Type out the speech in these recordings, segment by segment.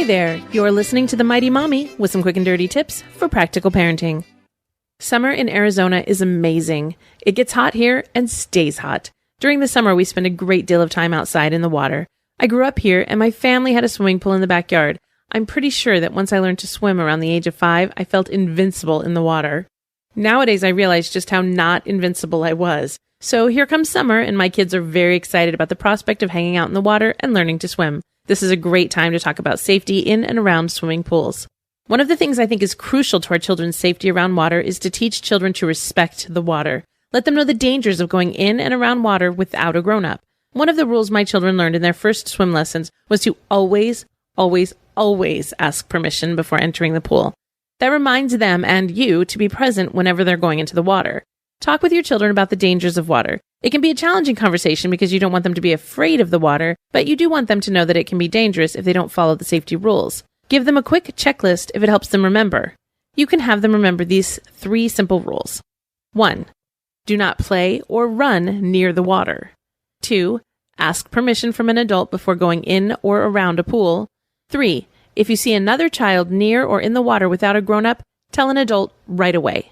there, you're listening to The Mighty Mommy with some quick and dirty tips for practical parenting. Summer in Arizona is amazing. It gets hot here and stays hot. During the summer, we spend a great deal of time outside in the water. I grew up here and my family had a swimming pool in the backyard. I'm pretty sure that once I learned to swim around the age of 5, I felt invincible in the water. Nowadays, I realize just how not invincible I was. So here comes summer and my kids are very excited about the prospect of hanging out in the water and learning to swim. This is a great time to talk about safety in and around swimming pools. One of the things I think is crucial to our children's safety around water is to teach children to respect the water. Let them know the dangers of going in and around water without a grown-up. One of the rules my children learned in their first swim lessons was to always ask permission before entering the pool. That reminds them and you to be present whenever they're going into the water. Talk with your children about the dangers of water. It can be a challenging conversation because you don't want them to be afraid of the water, but you do want them to know that it can be dangerous if they don't follow the safety rules. Give them a quick checklist if it helps them remember. You can have them remember these 3 simple rules. 1. Do not play or run near the water. 2. Ask permission from an adult before going in or around a pool. 3. If you see another child near or in the water without a grown-up, tell an adult right away.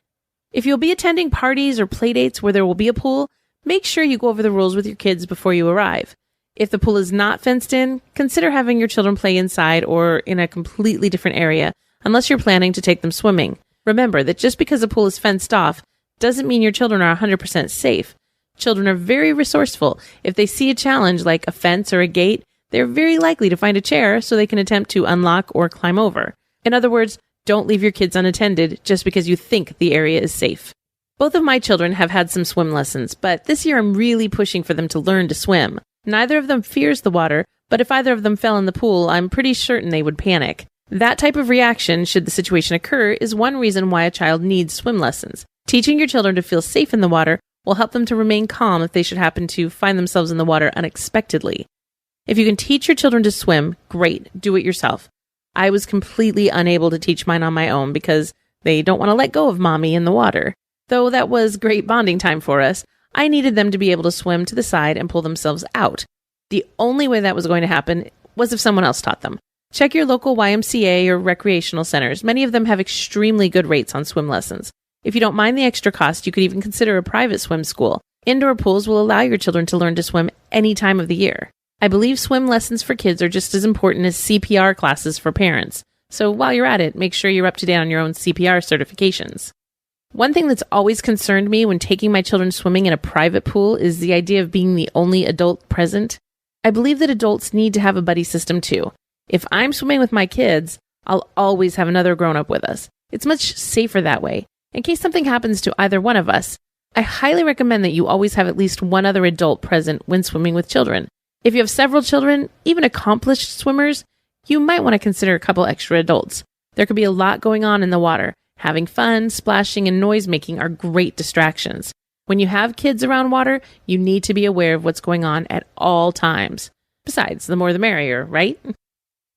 If you'll be attending parties or playdates where there will be a pool, make sure you go over the rules with your kids before you arrive. If the pool is not fenced in, consider having your children play inside or in a completely different area, unless you're planning to take them swimming. Remember that just because a pool is fenced off doesn't mean your children are 100% safe. Children are very resourceful. If they see a challenge like a fence or a gate, they're very likely to find a chair so they can attempt to unlock or climb over. In other words, don't leave your kids unattended just because you think the area is safe. Both of my children have had some swim lessons, but this year I'm really pushing for them to learn to swim. Neither of them fears the water, but if either of them fell in the pool, I'm pretty certain they would panic. That type of reaction, should the situation occur, is one reason why a child needs swim lessons. Teaching your children to feel safe in the water will help them to remain calm if they should happen to find themselves in the water unexpectedly. If you can teach your children to swim, great, do it yourself. I was completely unable to teach mine on my own because they don't want to let go of mommy in the water. Though that was great bonding time for us, I needed them to be able to swim to the side and pull themselves out. The only way that was going to happen was if someone else taught them. Check your local YMCA or recreational centers. Many of them have extremely good rates on swim lessons. If you don't mind the extra cost, you could even consider a private swim school. Indoor pools will allow your children to learn to swim any time of the year. I believe swim lessons for kids are just as important as CPR classes for parents. So while you're at it, make sure you're up to date on your own CPR certifications. One thing that's always concerned me when taking my children swimming in a private pool is the idea of being the only adult present. I believe that adults need to have a buddy system too. If I'm swimming with my kids, I'll always have another grown-up with us. It's much safer that way. In case something happens to either one of us, I highly recommend that you always have at least one other adult present when swimming with children. If you have several children, even accomplished swimmers, you might want to consider a couple extra adults. There could be a lot going on in the water. Having fun, splashing, and noise making are great distractions. When you have kids around water, you need to be aware of what's going on at all times. Besides, the more the merrier, right?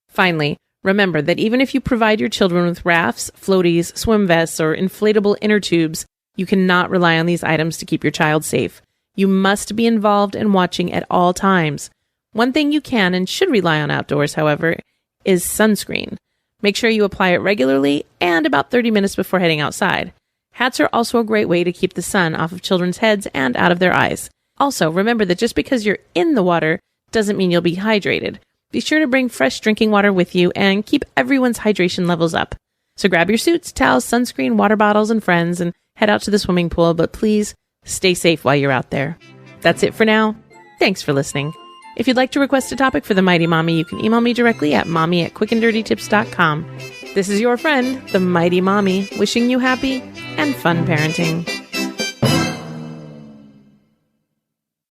Finally, remember that even if you provide your children with rafts, floaties, swim vests, or inflatable inner tubes, you cannot rely on these items to keep your child safe. You must be involved and watching at all times. One thing you can and should rely on outdoors, however, is sunscreen. Make sure you apply it regularly and about 30 minutes before heading outside. Hats are also a great way to keep the sun off of children's heads and out of their eyes. Also, remember that just because you're in the water doesn't mean you'll be hydrated. Be sure to bring fresh drinking water with you and keep everyone's hydration levels up. So grab your suits, towels, sunscreen, water bottles, and friends and head out to the swimming pool, but please stay safe while you're out there. That's it for now. Thanks for listening. If you'd like to request a topic for The Mighty Mommy, you can email me directly at mommy@quickanddirtytips.com. This is your friend, The Mighty Mommy, wishing you happy and fun parenting.